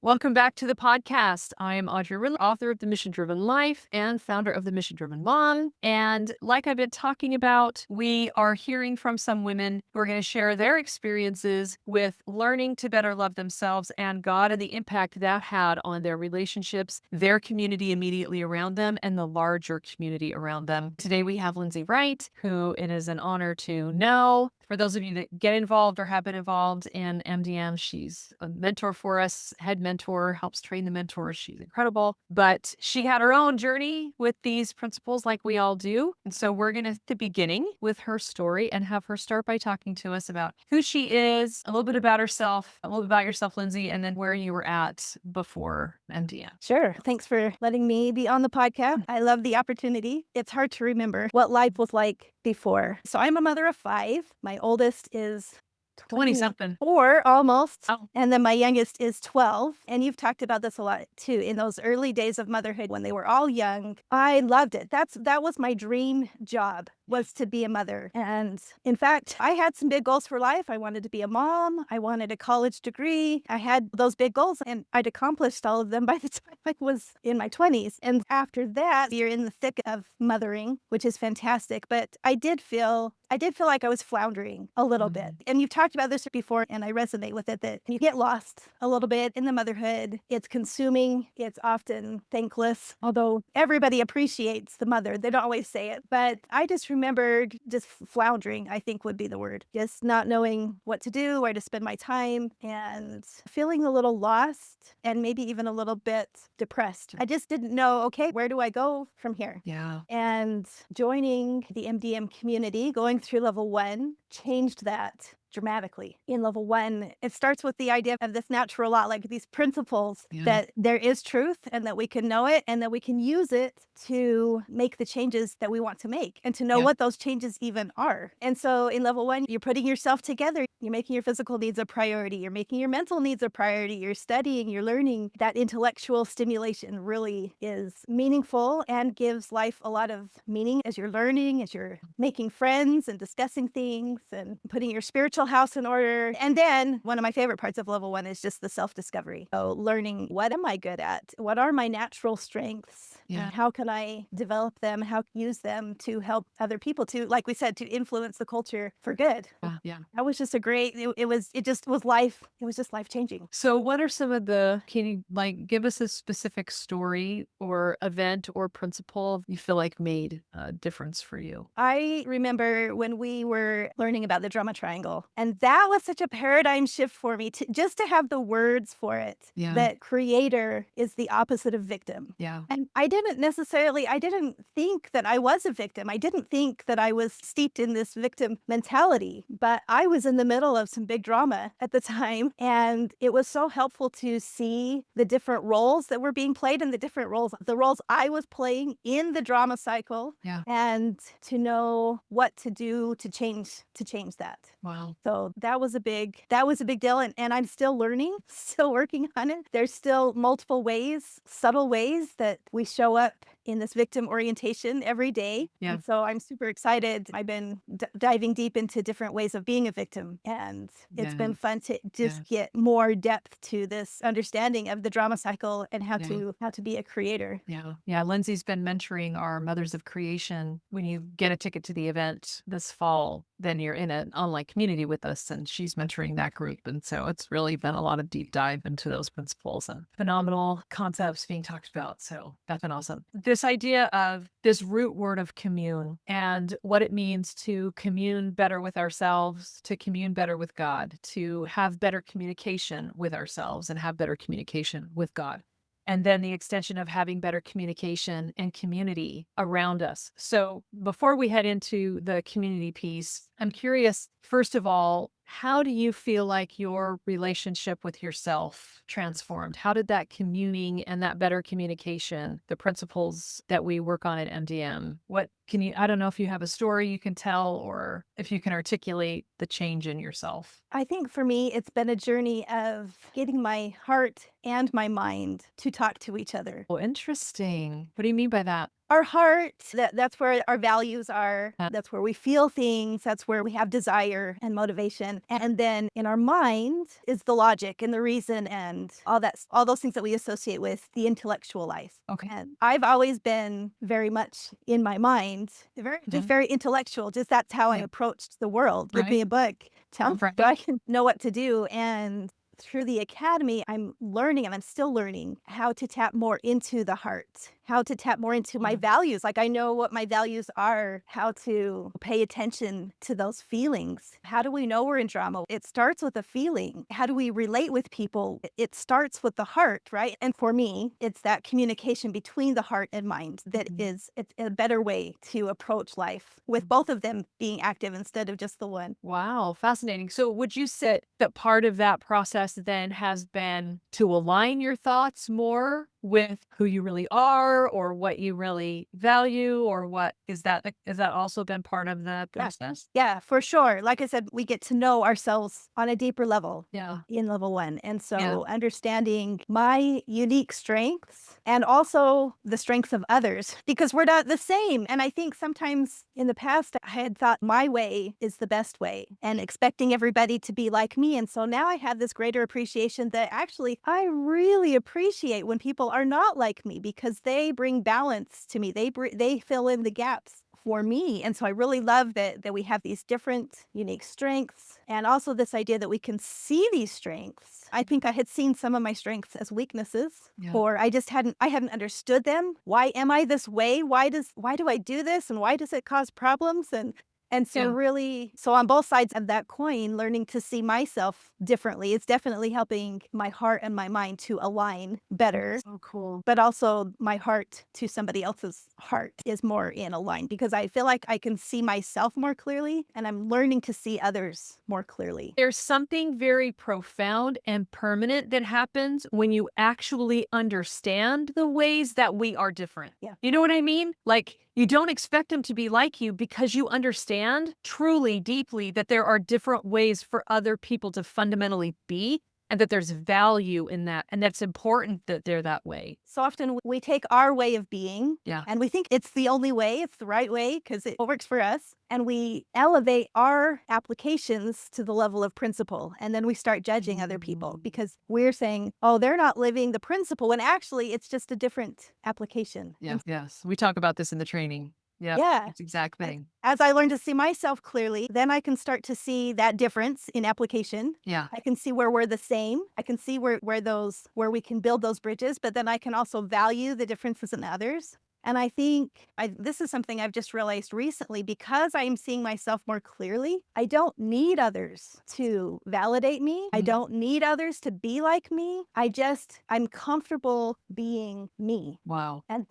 Welcome back to the podcast. I am Audrey Riddle, author of The Mission Driven Life and founder of The Mission Driven Mom. And like I've been talking about, we are hearing from some women who are going to share their experiences with learning to better love themselves and God and the impact that had on their relationships, their community immediately around them, and the larger community around them. Today we have Lindsey Wright, who it is an honor to know. For those of you that get involved or have been involved in MDM, she's a mentor for us, head mentor, helps train the mentors. She's incredible. But she had her own journey with these principles like we all do. And so we're going to, at the beginning, with her story and have her start by talking to us about who she is, a little bit about herself, a little bit about yourself, Lindsey, and then where you were at before MDM. Sure. Thanks for letting me be on the podcast. I love the opportunity. It's hard to remember what life was like before. So I'm a mother of 5. My oldest is 20 something. 24, almost. Oh. And then my youngest is 12. And you've talked about this a lot too. In those early days of motherhood when they were all young, I loved it. That was my dream job, was to be a mother. And in fact, I had some big goals for life. I wanted to be a mom. I wanted a college degree. I had those big goals and I'd accomplished all of them by the time I was in my 20s. And after that, you're in the thick of mothering, which is fantastic. But I did feel like I was floundering a little bit. And you've talked about this before, and I resonate with it, that you get lost a little bit in the motherhood. It's consuming. It's often thankless, although everybody appreciates the mother. They don't always say it. But I just remembered just floundering, I think would be the word. Just not knowing what to do, where to spend my time, and feeling a little lost and maybe even a little bit depressed. I just didn't know, okay, where do I go from here? Yeah. And joining the MDM community, going through level 1, changed that dramatically. In level 1, it starts with the idea of this natural law, like these principles that there is truth and that we can know it and that we can use it to make the changes that we want to make and to know what those changes even are. And so in level 1, you're putting yourself together. You're making your physical needs a priority. You're making your mental needs a priority. You're studying, you're learning. That intellectual stimulation really is meaningful and gives life a lot of meaning as you're learning, as you're making friends and discussing things and putting your spiritual house in order. And then one of my favorite parts of level 1 is just the self-discovery. So learning, what am I good at? What are my natural strengths? Yeah. How can I develop them? How can I use them to help other people to, like we said, to influence the culture for good? Yeah. That was just a great, it just was life. It was just life changing. So what are some of can you give us a specific story or event or principle you feel like made a difference for you? I remember when we were learning about the drama triangle, and that was such a paradigm shift for me just to have the words for it, that creator is the opposite of victim. Yeah. And I didn't think that I was a victim. I didn't think that I was steeped in this victim mentality, but I was in the middle of some big drama at the time. And it was so helpful to see the different roles that were being played and the roles I was playing in the drama cycle. Yeah. And to know what to do to change that. Wow. So that was a big deal. And I'm still learning, still working on it. There's still multiple ways, subtle ways that we show up in this victim orientation every day. Yeah. And so I'm super excited. I've been diving deep into different ways of being a victim. And it's been fun to just get more depth to this understanding of the drama cycle and how to be a creator. Yeah. Yeah. Lindsay's been mentoring our Mothers of Creation. When you get a ticket to the event this fall, then you're in an online community with us, and she's mentoring that group. And so it's really been a lot of deep dive into those principles and phenomenal concepts being talked about. So that's been awesome. This idea of this root word of commune and what it means to commune better with ourselves, to commune better with God, to have better communication with ourselves and have better communication with God. And then the extension of having better communication and community around us. So before we head into the community piece, I'm curious, first of all, how do you feel like your relationship with yourself transformed? How did that communing and that better communication, the principles that we work on at MDM, I don't know if you have a story you can tell or if you can articulate the change in yourself. I think for me, it's been a journey of getting my heart and my mind to talk to each other. Oh, interesting. What do you mean by that? Our heart, that's where our values are. Uh, That's where we feel things. That's where we have desire and motivation. And then in our mind is the logic and the reason and all those things that we associate with the intellectual life. okay. And I've always been very much in my mind, just Mhm. very intellectual. Just that's how I Yeah. approached the world. Give me Right. a book, tell me so Right. I can know what to do. And through the academy, I'm learning and I'm still learning how to tap more into the heart, how to tap more into my Mm. values. Like I know what my values are, how to pay attention to those feelings. How do we know we're in drama? It starts with a feeling. How do we relate with people? It starts with the heart, right? And for me, it's that communication between the heart and mind that Mhm. is it's a better way to approach life with both of them being active instead of just the one. Wow, fascinating. So would you say that part of that process then has been to align your thoughts more with who you really are or what you really value or what is that also been part of the Yeah. process? Yeah, for sure. Like I said, we get to know ourselves on a deeper level Yeah. in level one. And Yeah. so understanding my unique strengths and also the strengths of others because we're not the same. And I think sometimes in the past, I had thought my way is the best way and expecting everybody to be like me. And so now I have this greater appreciation that actually I really appreciate when people are not like me because they bring balance to me. They fill in the gaps for me. And so I really love that we have these different unique strengths and also this idea that we can see these strengths. I think I had seen some of my strengths as weaknesses Yeah. or I hadn't understood them. Why am I this way? Why do I do this and why does it cause problems? And so Yeah. really, so on both sides of that coin, learning to see myself differently, it's definitely helping my heart and my mind to align better, So cool. but also my heart to somebody else's heart is more in a line because I feel like I can see myself more clearly and I'm learning to see others more clearly. There's something very profound and permanent that happens when you actually understand the ways that we are different. Yeah. You know what I mean? Like, you don't expect them to be like you because you understand truly, deeply that there are different ways for other people to fundamentally be and that there's value in that. And that's important that they're that way. So often we take our way of being Yeah. and we think it's the only way, it's the right way because it works for us. And we elevate our applications to the level of principle. And then we start judging other people because we're saying, oh, they're not living the principle. When actually it's just a different application. Yeah. Yes. We talk about this in the training. Yeah. Yeah. It's the exact And thing. as I learn to see myself clearly, then I can start to see that difference in application. Yeah. I can see where we're the same. I can see where we can build those bridges, but then I can also value the differences in others. And I think this is something I've just realized recently because I'm seeing myself more clearly. I don't need others to validate me. I Mm. don't need others to be like me. I'm comfortable being me. Wow. And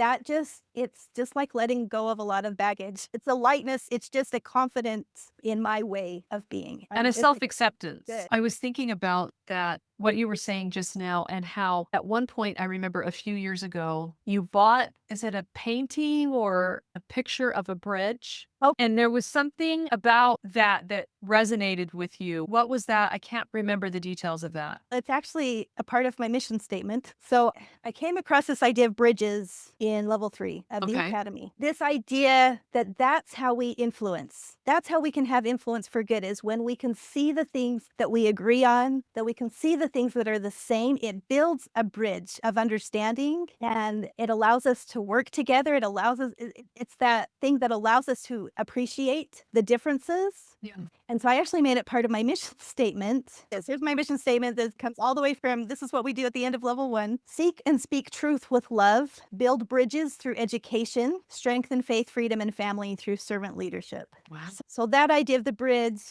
it's just like letting go of a lot of baggage. It's a lightness. It's just a confidence in my way of being. And a It's self acceptance. good. I was thinking about that, what you were saying just now, and how at one point I remember a few years ago, you bought, is it a painting or a picture of a bridge? Oh, And there was something about that resonated with you. What was that? I can't remember the details of that. it's actually a part of my mission statement. So I came across this idea of bridges in level 3 of the Okay. academy. This idea that that's how we influence. That's how we can have influence for good is when we can see the things that we agree on, that we can see the things that are the same. It builds a bridge of understanding and it allows us to work together. It allows us, it's that thing that allows us to appreciate the differences. Yeah. And so I actually made it part of my mission statement. Yes, here's my mission statement that comes all the way from this is what we do at the end of level 1. Seek and speak truth with love, build bridges through education, strengthen faith, freedom, and family through servant leadership. Wow. So that idea of the bridge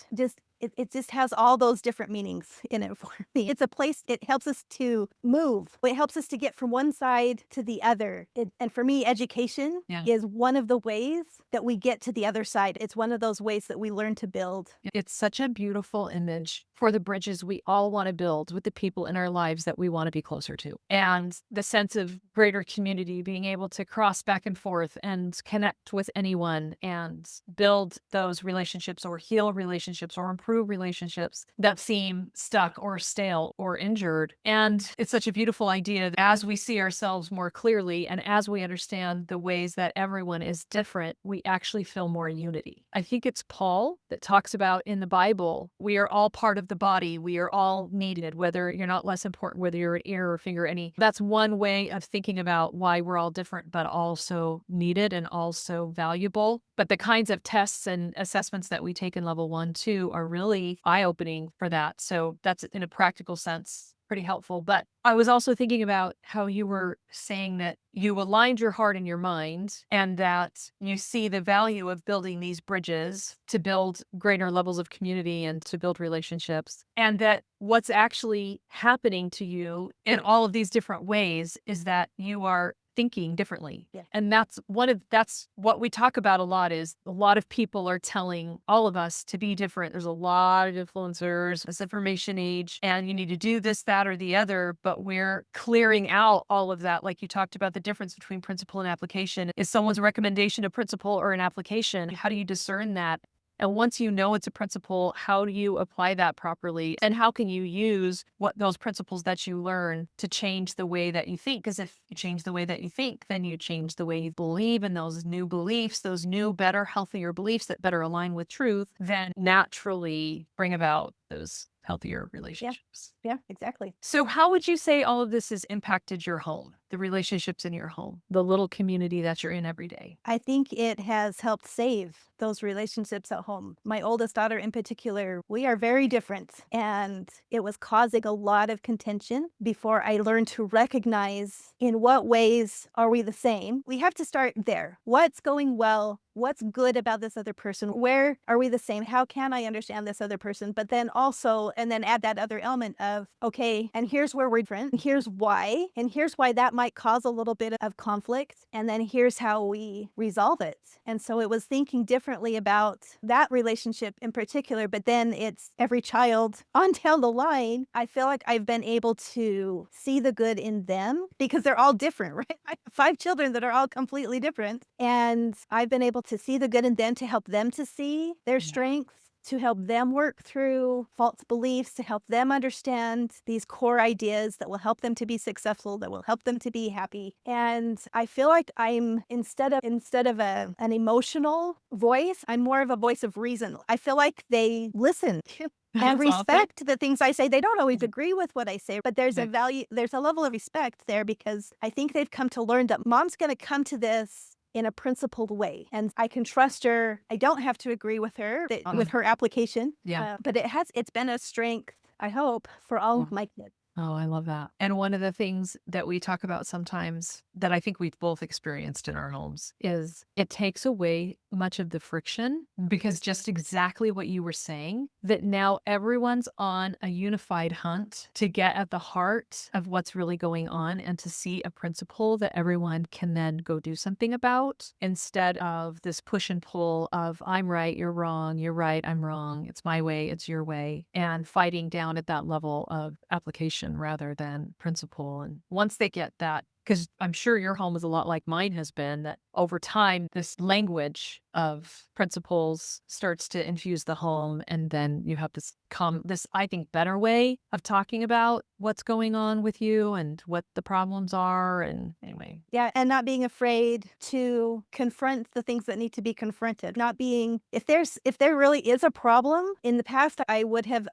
it just has all those different meanings in it for me. It's a place, it helps us to move. It helps us to get from one side to the other. And for me, education Yeah. is one of the ways that we get to the other side. It's one of those ways that we learn to build. It's such a beautiful image for the bridges we all want to build with the people in our lives that we want to be closer to. And the sense of greater community, being able to cross back and forth and connect with anyone and build those relationships or heal relationships or improve improve relationships that seem stuck or stale or injured. And it's such a beautiful idea that as we see ourselves more clearly and as we understand the ways that everyone is different, we actually feel more unity. I think it's Paul that talks about in the Bible, we are all part of the body. We are all needed, whether you're not less important, whether you're an ear or finger, any. That's one way of thinking about why we're all different, but also needed and also valuable. But the kinds of tests and assessments that we take in level 1, 2 are really eye-opening for that. So that's in a practical sense pretty helpful. But I was also thinking about how you were saying that you aligned your heart and your mind, and that you see the value of building these bridges to build greater levels of community and to build relationships. And that what's actually happening to you in all of these different ways is that you are thinking differently. Yeah. And that's what we talk about a lot, is a lot of people are telling all of us to be different. There's a lot of influencers, this information age, and you need to do this, that, or the other, but we're clearing out all of that. Like you talked about the difference between principle and application. Is someone's recommendation a principle or an application? How do you discern that? And once you know it's a principle, how do you apply that properly? And how can you use those principles that you learn to change the way that you think? Because if you change the way that you think, then you change the way you believe, and those new beliefs, those new, better, healthier beliefs that better align with truth, then naturally bring about those healthier relationships. Yeah, exactly. So how would you say all of this has impacted your home, the relationships in your home, the little community that you're in every day? I think it has helped save those relationships at home. My oldest daughter in particular, we are very different, and it was causing a lot of contention before I learned to recognize in what ways are we the same. We have to start there. What's going well? What's good about this other person? Where are we the same? How can I understand this other person? But then also, and then add that other element of, okay, and here's where we're different, and here's why that might cause a little bit of conflict, and then here's how we resolve it. And so it was thinking differently about that relationship in particular, but then it's every child on down the line. I feel like I've been able to see the good in them because they're all different, right? I have 5 children that are all completely different, and I've been able to see the good in them, to help them to see their strengths, to help them work through false beliefs, to help them understand these core ideas that will help them to be successful, that will help them to be happy. And I feel like I'm, instead of an emotional voice, I'm more of a voice of reason. I feel like they listen and That's awesome. respect the things I say. They don't always agree with what I say, but there's a Right. value, there's a level of respect there, because I think they've come to learn that mom's going to come to this in a principled way, and I can trust her. I don't have to agree with her with her application. Yeah. But it's been a strength, I hope, for all of my kids. Oh, I love that. And one of the things that we talk about sometimes that I think we've both experienced in our homes is it takes away much of the friction, because just exactly what you were saying, that now everyone's on a unified hunt to get at the heart of what's really going on and to see a principle that everyone can then go do something about, instead of this push and pull of I'm right, you're wrong, you're right, I'm wrong, it's my way, it's your way, and fighting down at that level of application rather than principle. And once they get that, because I'm sure your home is a lot like mine has been, that over time, this language of principles starts to infuse the home. And then you have this, I think, better way of talking about what's going on with you and what the problems are. And anyway. Yeah, and not being afraid to confront the things that need to be confronted. Not being, if there really is a problem. In the past, I'm an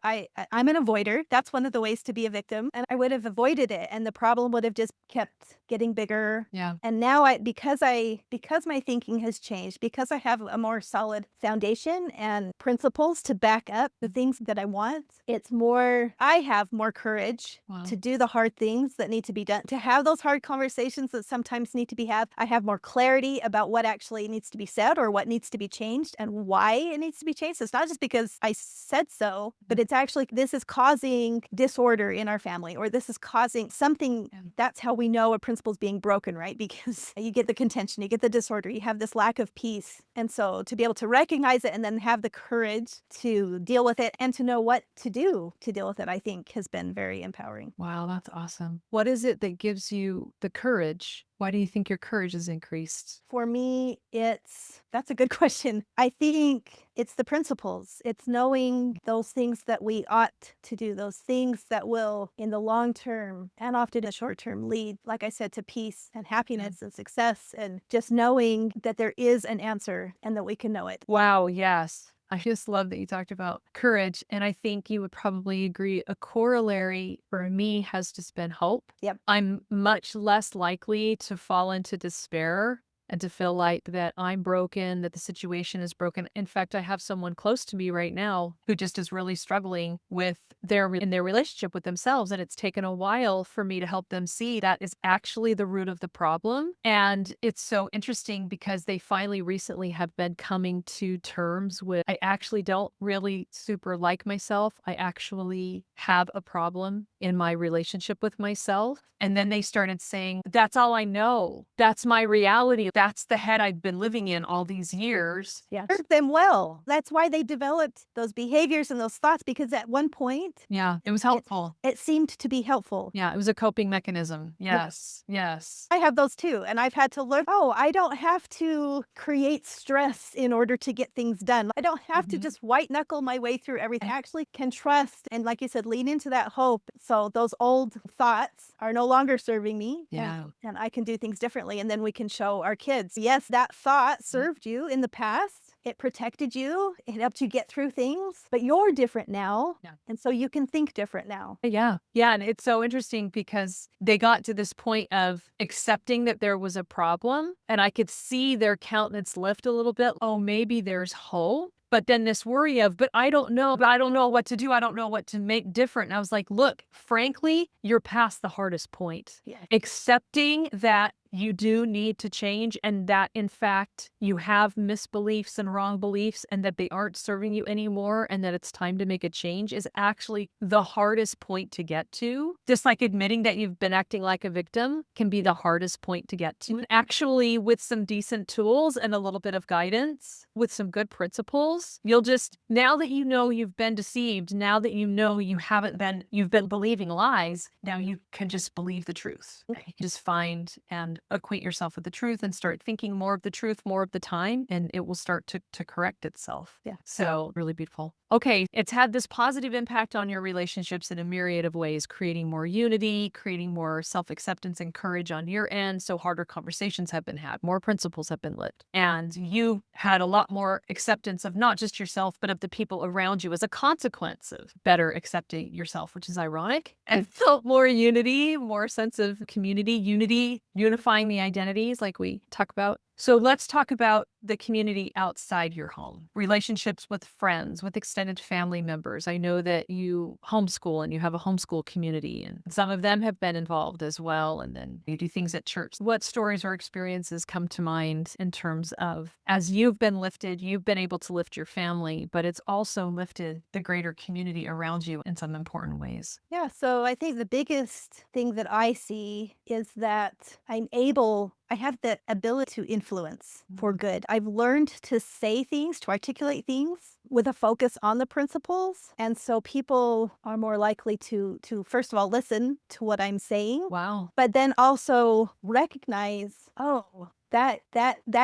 avoider. That's one of the ways to be a victim, and I would have avoided it, and the problem would have just kept getting bigger. Yeah. And now because my thinking has changed, because I have a more solid foundation and principles to back up the things that I want, I have more courage Wow. to do the hard things that need to be done, to have those hard conversations that sometimes need to be had. I have more clarity about what actually needs to be said or what needs to be changed and why it needs to be changed. It's not just because I said so, but it's actually, this is causing disorder in our family, or this is causing something. Yeah. That's how we know a principle is being broken, right? Because you get the contention, you get the disorder, you have this lack of peace. And so to be able to recognize it and then have the courage to deal with it and to know what to do to deal with it, I think has been very empowering. Wow, that's awesome. What is it that gives you the courage? Why do you think your courage has increased? For me, that's a good question. I think it's the principles. It's knowing those things that we ought to do, those things that will, in the long term and often in the short term, lead, like I said, to peace and happiness and success, and just knowing that there is an answer and that we can know it. Wow, yes. I just love that you talked about courage. And I think you would probably agree a corollary for me has just been hope. Yep. I'm much less likely to fall into despair and to feel like that I'm broken, that the situation is broken. In fact, I have someone close to me right now who just is really struggling with in their relationship with themselves. And it's taken a while for me to help them see that is actually the root of the problem. And it's so interesting because they finally recently have been coming to terms with, I actually don't really super like myself. I actually have a problem in my relationship with myself. And then they started saying, that's all I know. That's my reality. That's the head I've been living in all these years. Yeah. Served them well. That's why they developed those behaviors and those thoughts, because at one point Yeah, it was helpful. it seemed to be helpful. Yeah, it was a coping mechanism. Yes, yes. I have those too. And I've had to learn, oh, I don't have to create stress in order to get things done. I don't have to just white knuckle my way through everything. I actually can trust and, like you said, lean into that hope. So those old thoughts are no longer serving me. Yeah. And I can do things differently. And then we can show our kids, yes, that thought served you in the past. It protected you. It helped you get through things, but you're different now. Yeah. And so you can think different now. Yeah. Yeah. And it's so interesting because they got to this point of accepting that there was a problem. And I could see their countenance lift a little bit. Oh, maybe there's hope. But then this worry of, but I don't know what to do. I don't know what to make different. And I was like, look, frankly, you're past the hardest point. Yeah. Accepting that you do need to change and that, in fact, you have misbeliefs and wrong beliefs and that they aren't serving you anymore and that it's time to make a change is actually the hardest point to get to. Just like admitting that you've been acting like a victim can be the hardest point to get to. And actually, with some decent tools and a little bit of guidance, with some good principles, you'll just, now that you know you've been deceived, now that you know you've been believing lies, now you can just believe the truth. You can just find and acquaint yourself with the truth and start thinking more of the truth more of the time, and it will start to correct itself. Yeah. So really beautiful. Okay, it's had this positive impact on your relationships in a myriad of ways, creating more unity, creating more self-acceptance and courage on your end. So harder conversations have been had, more principles have been lit. And you had a lot more acceptance of not just yourself, but of the people around you as a consequence of better accepting yourself, which is ironic. And felt more unity, more sense of community, unifying the identities like we talk about. So let's talk about the community outside your home, relationships with friends, with extended family members. I know that you homeschool and you have a homeschool community, and some of them have been involved as well. And then you do things at church. What stories or experiences come to mind in terms of, as you've been lifted, you've been able to lift your family, but it's also lifted the greater community around you in some important ways? Yeah. So I think the biggest thing that I see is that I have the ability to influence for good. I've learned to say things, to articulate things with a focus on the principles. And so people are more likely to first of all, listen to what I'm saying. Wow. But then also recognize, oh, that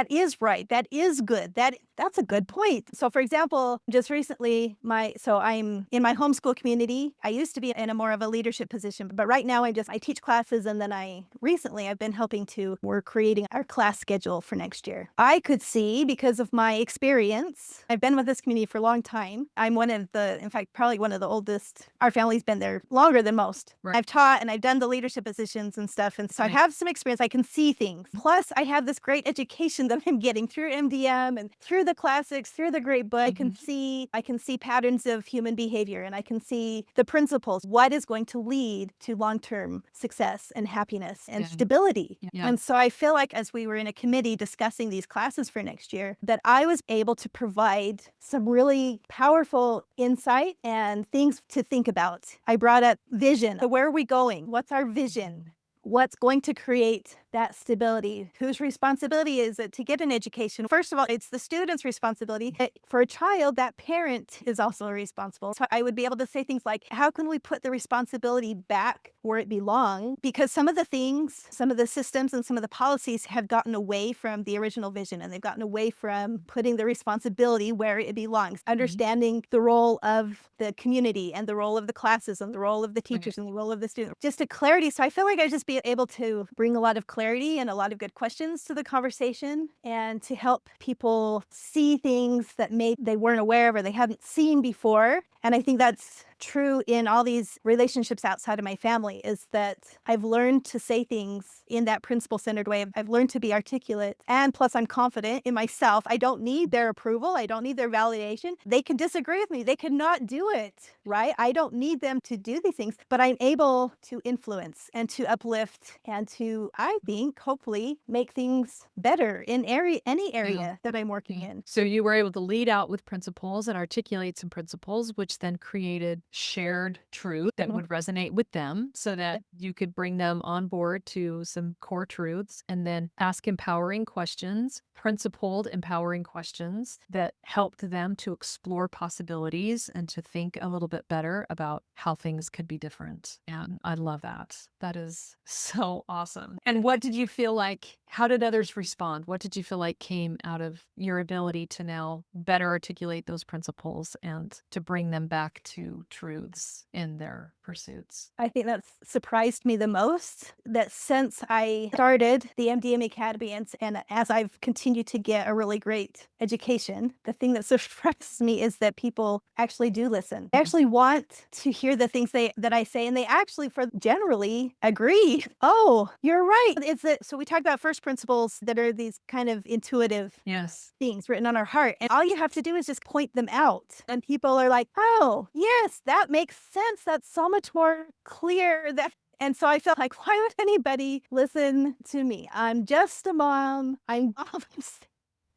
is right. That is good. That's a good point. So for example, just recently, I'm in my homeschool community. I used to be in a more of a leadership position, but right now I teach classes, and then I've been helping we're creating our class schedule for next year. I could see, because of my experience, I've been with this community for a long time. I'm in fact, probably one of the oldest. Our family's been there longer than most. Right. I've taught and I've done the leadership positions and stuff. And so I have some experience. I can see things. Plus I have this great education that I'm getting through MDM and through the classics, through the great book. I can see patterns of human behavior, and I can see the principles, what is going to lead to long-term success and happiness and stability. Yeah. And so I feel like, as we were in a committee discussing these classes for next year, that I was able to provide some really powerful insight and things to think about. I brought up vision. So where are we going? What's our vision? What's going to create that stability. Whose responsibility is it to get an education? First of all, it's the student's responsibility. For a child, that parent is also responsible. So I would be able to say things like, how can we put the responsibility back where it belongs? Because some of the things, some of the systems and some of the policies have gotten away from the original vision, and they've gotten away from putting the responsibility where it belongs, Mhm. understanding the role of the community and the role of the classes and the role of the Right. teachers and the role of the student. Just a clarity. So I feel like I just be able to bring a lot of clarity and a lot of good questions to the conversation, and to help people see things that maybe they weren't aware of or they haven't seen before. And I think that's true in all these relationships outside of my family, is that I've learned to say things in that principle-centered way. I've learned to be articulate, and plus I'm confident in myself. I don't need their approval. I don't need their validation. They can disagree with me. They cannot do it, right? I don't need them to do these things, but I'm able to influence and to uplift and to, I think, hopefully make things better in any Yeah. area that I'm working Yeah. in. So you were able to lead out with principles and articulate some principles, which then created shared truth that Mhm. would resonate with them so that you could bring them on board to some core truths and then ask empowering questions, principled empowering questions that helped them to explore possibilities and to think a little bit better about how things could be different. And I love that. That is so awesome. And what did you feel like? How did others respond? What did you feel like came out of your ability to now better articulate those principles and to bring them back to truths in their pursuits? I think that's surprised me the most, that since I started the MDM Academy, and as I've continued to get a really great education, the thing that surprises me is that people actually do listen. They Mhm. actually want to hear the things that I say, and they actually for generally agree. Oh, you're right. It's that, so we talked about first principles that are these kind of intuitive Yes. things written on our heart. And all you have to do is just point them out. And people are like, oh, yes, that makes sense. That's so much more clear. And so I felt like, why would anybody listen to me? I'm just a mom. I'm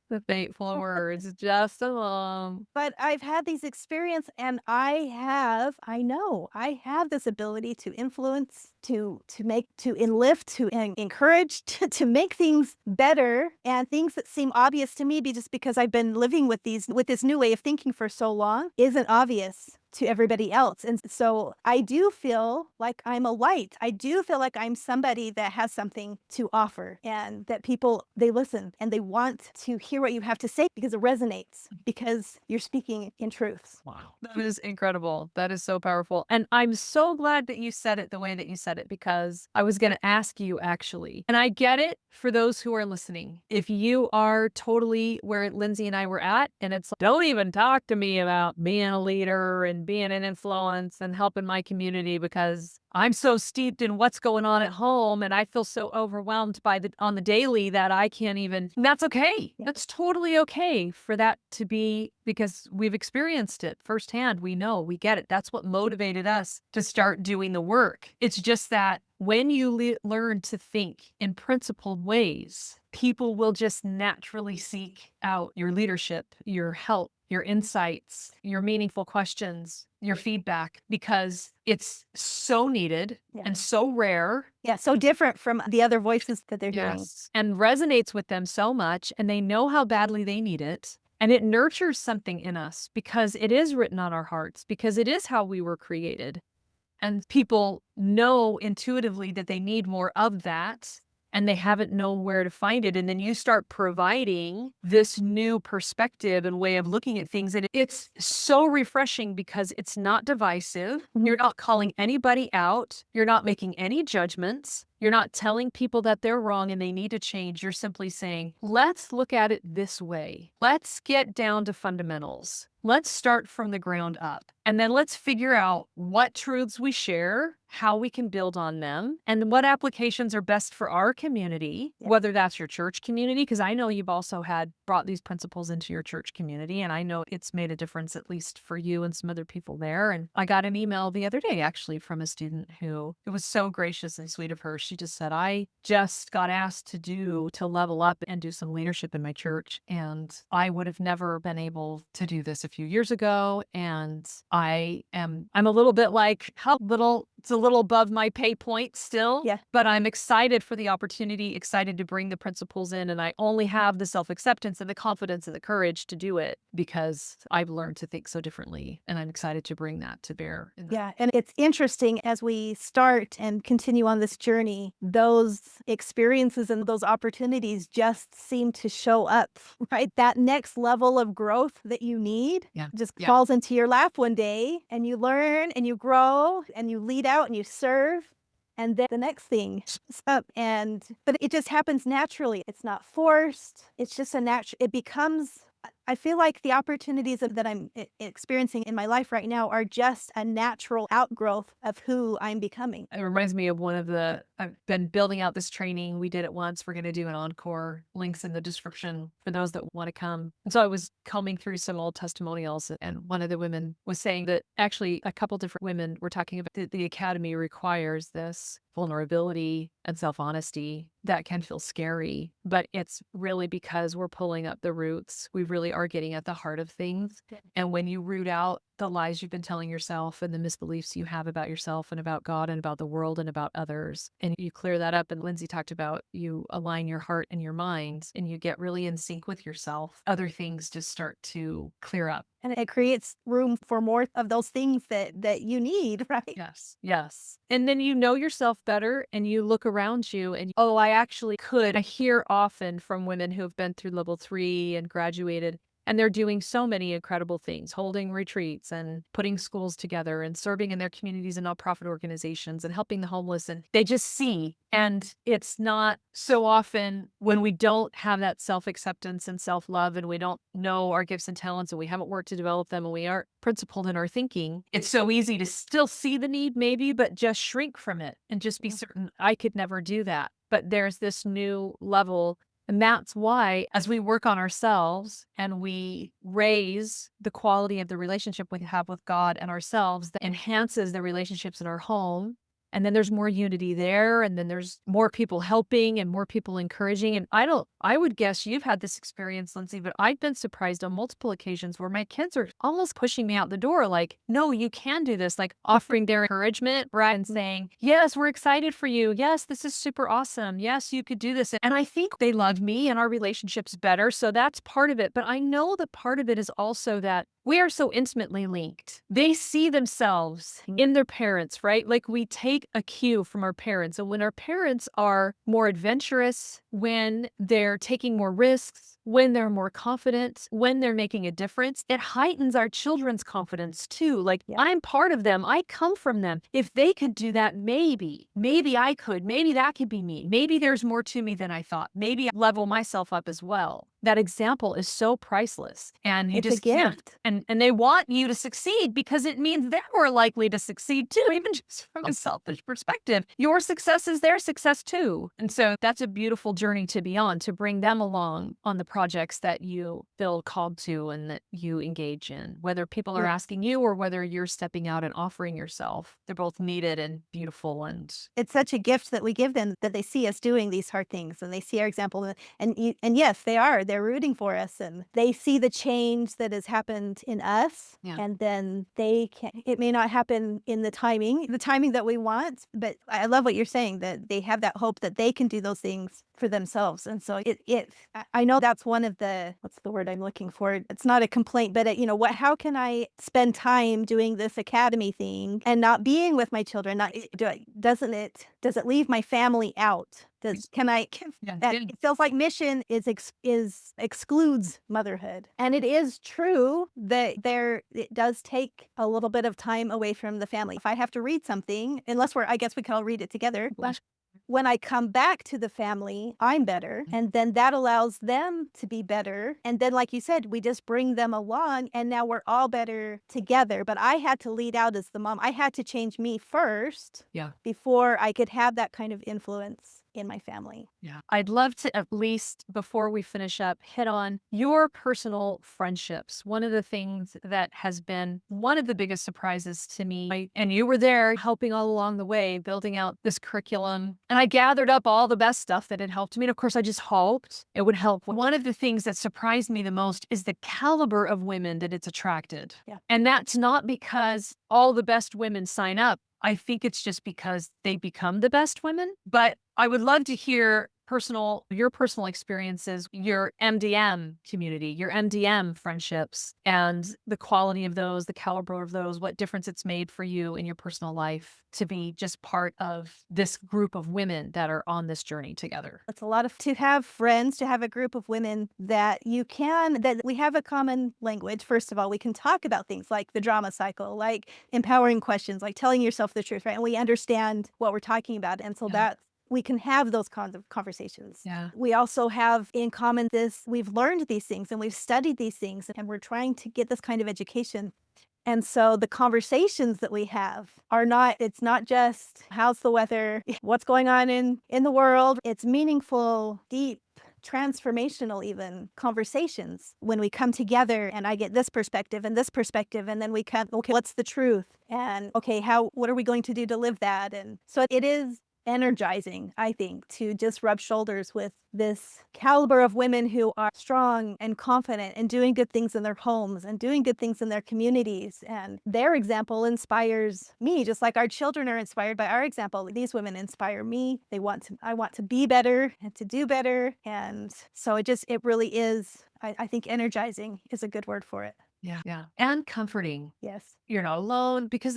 The fateful words, just a mom. but I've had these experience, and I know I have this ability to influence, to make, to enlift, to encourage, to make things better, and things that seem obvious to me just because I've been living with this new way of thinking for so long isn't obvious to everybody else. And so I do feel like I'm a light. I do feel like I'm somebody that has something to offer, and that people, they listen and they want to hear what you have to say because it resonates, because you're speaking in truths. Wow. That is incredible. That is so powerful. And I'm so glad that you said it the way that you said it, because I was going to ask you actually. And I get it for those who are listening. If you are totally where Lindsay and I were at, and it's like, don't even talk to me about being a leader and being an influence and helping my community because I'm so steeped in what's going on at home and I feel so overwhelmed by on the daily that I can't even. And that's okay. Yeah. That's totally okay for that to be, because we've experienced it firsthand. We know, we get it. That's what motivated us to start doing the work. It's just that when you learn to think in principled ways, people will just naturally seek out your leadership, your help, your insights, your meaningful questions, your feedback, because it's so needed Yeah. and so rare. Yeah. So different from the other voices that they're hearing. Yes. And resonates with them so much, and they know how badly they need it. And it nurtures something in us because it is written on our hearts, because it is how we were created. And people know intuitively that they need more of that, and they haven't known where to find it. And then you start providing this new perspective and way of looking at things. And it's so refreshing because it's not divisive. Mhm. You're not calling anybody out. You're not making any judgments. You're not telling people that they're wrong and they need to change. You're simply saying, let's look at it this way. Let's get down to fundamentals. Let's start from the ground up. And then let's figure out what truths we share, how we can build on them, and what applications are best for our community, Yeah. whether that's your church community, because I know you've also brought these principles into your church community, and I know it's made a difference, at least for you and some other people there. And I got an email the other day, actually, from a student who, it was so gracious and sweet of her. She just said, I just got asked to level up and do some leadership in my church, and I would have never been able to do this a few years ago. And I'm a little bit like, how little It's a little above my pay point still, Yeah. but I'm excited for the opportunity, excited to bring the principles in. And I only have the self acceptance and the confidence and the courage to do it because I've learned to think so differently. And I'm excited to bring that to bear. Yeah. And it's interesting as we start and continue on this journey, those experiences and those opportunities just seem to show up, right? That next level of growth that you need Yeah. just Yeah. falls into your lap one day and you learn and you grow and you lead out and you serve. And then the next thing shows up but it just happens naturally. It's not forced. It's just it becomes, I feel like the opportunities that I'm experiencing in my life right now are just a natural outgrowth of who I'm becoming. It reminds me of I've been building out this training. We did it once. We're going to do an encore. Links in the description for those that want to come. And so I was combing through some old testimonials, and one of the women was saying that actually a couple different women were talking about the academy requires this vulnerability and self-honesty that can feel scary, but it's really because we're pulling up the roots. We really are getting at the heart of things. Yeah. And when you root out the lies you've been telling yourself and the misbeliefs you have about yourself and about God and about the world and about others, and you clear that up, and Lindsey talked about you align your heart and your mind and you get really in sync with yourself, other things just start to clear up. And it creates room for more of those things that you need, right? Yes. Yes. And then you know yourself better and you look around you and, oh, I actually could. I hear often from women who have been through level 3 and graduated, and they're doing so many incredible things, holding retreats and putting schools together and serving in their communities and nonprofit organizations and helping the homeless. And they just see. And it's not so often when we don't have that self-acceptance and self-love and we don't know our gifts and talents and we haven't worked to develop them and we aren't principled in our thinking, it's so easy to still see the need maybe, but just shrink from it and just be certain I could never do that. But there's this new level. And that's why, as we work on ourselves and we raise the quality of the relationship we have with God and ourselves, that enhances the relationships in our home. And then there's more unity there. And then there's more people helping and more people encouraging. And I would guess you've had this experience, Lindsey, but I've been surprised on multiple occasions where my kids are almost pushing me out the door. Like, no, you can do this, like offering their encouragement, right? And saying, yes, we're excited for you. Yes, this is super awesome. Yes, you could do this. And I think they love me and our relationship's better. So that's part of it. But I know that part of it is also that we are so intimately linked. They see themselves in their parents, right? Like we take a cue from our parents. And when our parents are more adventurous, when they're taking more risks, when they're more confident, when they're making a difference, it heightens our children's confidence too. Like I'm part of them. I come from them. If they could do that, maybe I could. Maybe that could be me. Maybe there's more to me than I thought. Maybe I level myself up as well. That example is so priceless. And you It's a just can't. gift. And they want you to succeed because it means they're more likely to succeed too, even just from a selfish perspective. Your success is their success too. And so that's a beautiful journey to be on, to bring them along on the projects that you feel called to and that you engage in, whether people are asking you or whether you're stepping out and offering yourself. They're both needed and beautiful. And It's such a gift that we give them, that they see us doing these hard things and they see our example. And yes, they're rooting for us and they see the change that has happened in us. Yeah. And then it may not happen in the timing that we want, but I love what you're saying, that they have that hope that they can do those things for themselves. And so I know that's one of the, what's the word I'm looking for? It's not a complaint, but how can I spend time doing this academy thing and not being with my children? Does it leave my family out? It feels like mission excludes motherhood. And it is true that it does take a little bit of time away from the family. If I have to read something, I guess we can all read it together. When I come back to the family, I'm better. And then that allows them to be better. And then, like you said, we just bring them along and now we're all better together. But I had to lead out as the mom. I had to change me first before I could have that kind of influence in my family. Yeah. I'd love to, at least before we finish up, hit on your personal friendships. One of the things that has been one of the biggest surprises to me, and you were there helping all along the way, building out this curriculum. And I gathered up all the best stuff that had helped me. And of course, I just hoped it would help. One of the things that surprised me the most is the caliber of women that it's attracted. Yeah. And that's not because all the best women sign up. I think it's just because they become the best women. But I would love to hear your personal experiences, your MDM community, your MDM friendships, and the quality of those, the caliber of those, what difference it's made for you in your personal life to be just part of this group of women that are on this journey together. It's a lot of to have friends, to have a group of women that we have a common language. First of all, we can talk about things like the drama cycle, like empowering questions, like telling yourself the truth, right? And we understand what we're talking about. And so Yeah. that we can have those kinds of conversations. Yeah. We also have in common we've learned these things and we've studied these things and we're trying to get this kind of education. And so the conversations that we have it's not just how's the weather, what's going on in the world. It's meaningful, deep, transformational even conversations when we come together and I get this perspective and this perspective and then we come, okay, what's the truth? And okay, what are we going to do to live that? And so it is energizing, I think, to just rub shoulders with this caliber of women who are strong and confident and doing good things in their homes and doing good things in their communities. And their example inspires me, just like our children are inspired by our example. These women inspire me. I want to be better and to do better. And so it really is, I think energizing is a good word for it. Yeah. Yeah. And comforting. Yes. You're not alone because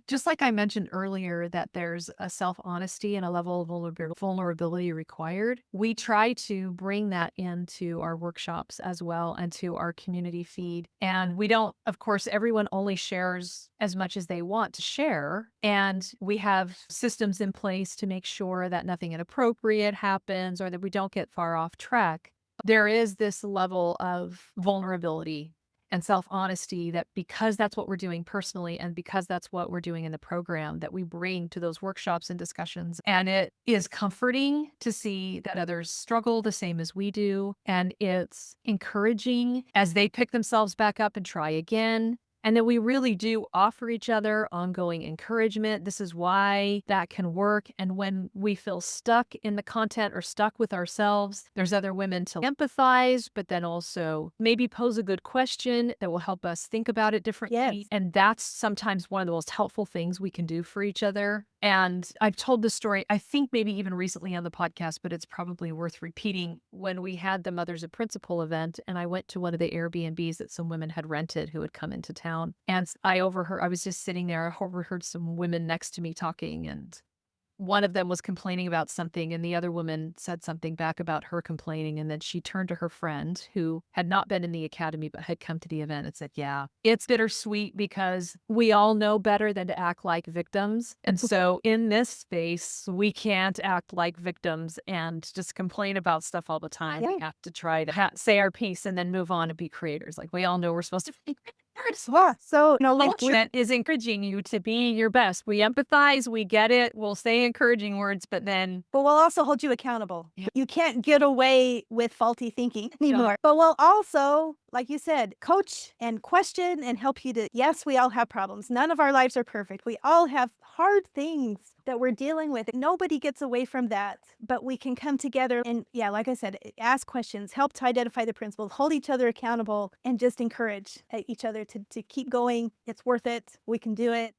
just like I mentioned earlier, that there's a self-honesty and a level of vulnerability required. We try to bring that into our workshops as well and to our community feed. And we don't, of course, everyone only shares as much as they want to share. And we have systems in place to make sure that nothing inappropriate happens or that we don't get far off track. There is this level of vulnerability and self-honesty that because that's what we're doing personally and because that's what we're doing in the program that we bring to those workshops and discussions. And it is comforting to see that others struggle the same as we do. And it's encouraging as they pick themselves back up and try again. And that we really do offer each other ongoing encouragement. This is why that can work. And when we feel stuck in the content or stuck with ourselves, there's other women to empathize, but then also maybe pose a good question that will help us think about it differently. Yes. And that's sometimes one of the most helpful things we can do for each other. And I've told this story, I think maybe even recently on the podcast, but it's probably worth repeating. When we had the Mothers of Principle event, and I went to one of the Airbnbs that some women had rented who had come into town. And I was just sitting there, I overheard some women next to me talking, and one of them was complaining about something and the other woman said something back about her complaining. And then she turned to her friend who had not been in the academy but had come to the event and said, yeah, it's bittersweet because we all know better than to act like victims. And so in this space, we can't act like victims and just complain about stuff all the time. Yeah. We have to try to say our piece and then move on and be creators. Like we all know we're supposed to be creators. Yeah. So, That is encouraging you to be your best. We empathize, we get it, we'll say encouraging words, but we'll also hold you accountable. Yeah. You can't get away with faulty thinking anymore. Yeah. But we'll also, like you said, coach and question and help you yes, we all have problems. None of our lives are perfect. We all have hard things that we're dealing with. Nobody gets away from that, but we can come together and, yeah, like I said, ask questions, help to identify the principles, hold each other accountable, and just encourage each other to keep going. It's worth it. We can do it.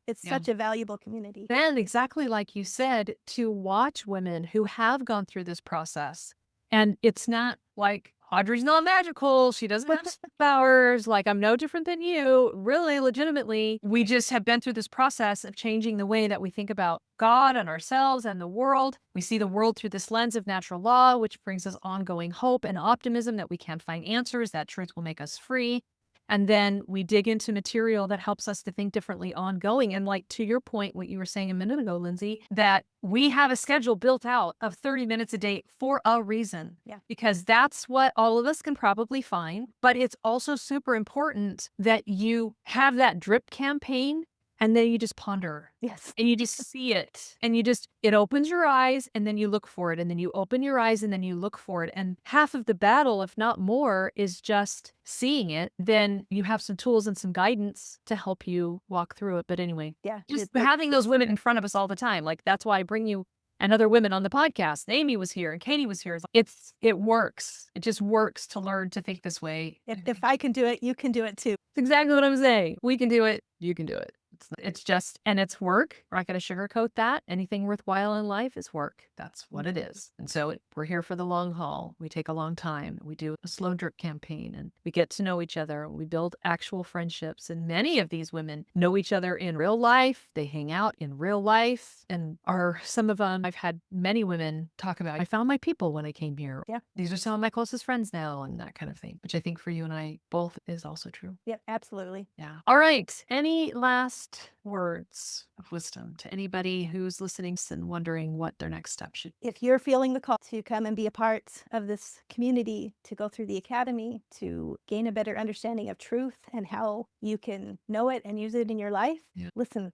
It's such a valuable community. And exactly like you said, to watch women who have gone through this process. And it's not like Audrey's not magical. She doesn't have powers. Like, I'm no different than you. Really, legitimately, we just have been through this process of changing the way that we think about God and ourselves and the world. We see the world through this lens of natural law, which brings us ongoing hope and optimism that we can find answers, that truth will make us free. And then we dig into material that helps us to think differently ongoing. And like to your point, what you were saying a minute ago, Lindsey, that we have a schedule built out of 30 minutes a day for a reason. Yeah. Because that's what all of us can probably find. But it's also super important that you have that drip campaign and then you just ponder. Yes. And you just see it. And it opens your eyes and then you look for it. And then you open your eyes and then you look for it. And half of the battle, if not more, is just seeing it. Then you have some tools and some guidance to help you walk through it. But anyway, Yeah. just having those women in front of us all the time. Like that's why I bring you and other women on the podcast. Amy was here and Katie was here. It works. It just works to learn to think this way. If I can do it, you can do it too. It's exactly what I'm saying. We can do it. You can do it. It's just, and it's work. We're not going to sugarcoat that. Anything worthwhile in life is work. That's what it is. And so we're here for the long haul. We take a long time. We do a slow drip campaign and we get to know each other. We build actual friendships. And many of these women know each other in real life. They hang out in real life and are some of them. I've had many women talk about, I found my people when I came here. Yeah. These are some of my closest friends now and that kind of thing, which I think for you and I both is also true. Yep, absolutely. Yeah. All right. Any last words of wisdom to anybody who's listening and wondering what their next step should be? If you're feeling the call to come and be a part of this community, to go through the academy, to gain a better understanding of truth and how you can know it and use it in your life, Yeah. listen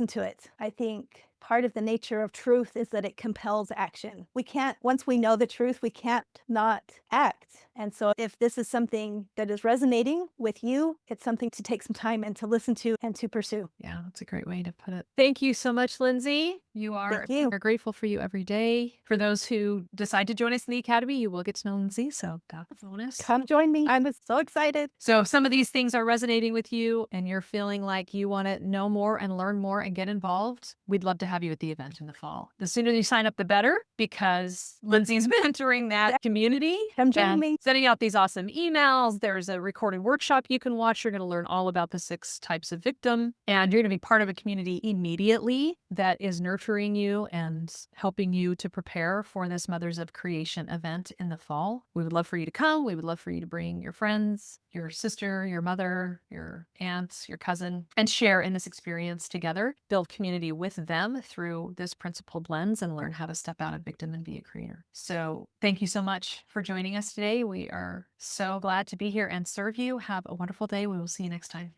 to it. I think part of the nature of truth is that it compels action. We can't, once we know the truth, we can't not act. And so if this is something that is resonating with you, it's something to take some time and to listen to and to pursue. Yeah, that's a great way to put it. Thank you so much, Lindsey. Thank you. We're grateful for you every day. For those who decide to join us in the academy, you will get to know Lindsey. So that's a bonus. Come join me. I'm so excited. So if some of these things are resonating with you and you're feeling like you want to know more and learn more and get involved, we'd love to have you at the event in the fall. The sooner you sign up, the better, because Lindsey's mentoring that community. Come join and me. Sending out these awesome emails. There's a recorded workshop you can watch. You're going to learn all about the 6 types of victim, and you're going to be part of a community immediately that is nurturing you and helping you to prepare for this Mothers of Creation event in the fall. We would love for you to come. We would love for you to bring your friends, your sister, your mother, your aunt, your cousin, and share in this experience together. Build community with them through this principled lens and learn how to step out of victim and be a creator. So thank you so much for joining us today. We are so glad to be here and serve you. Have a wonderful day. We will see you next time.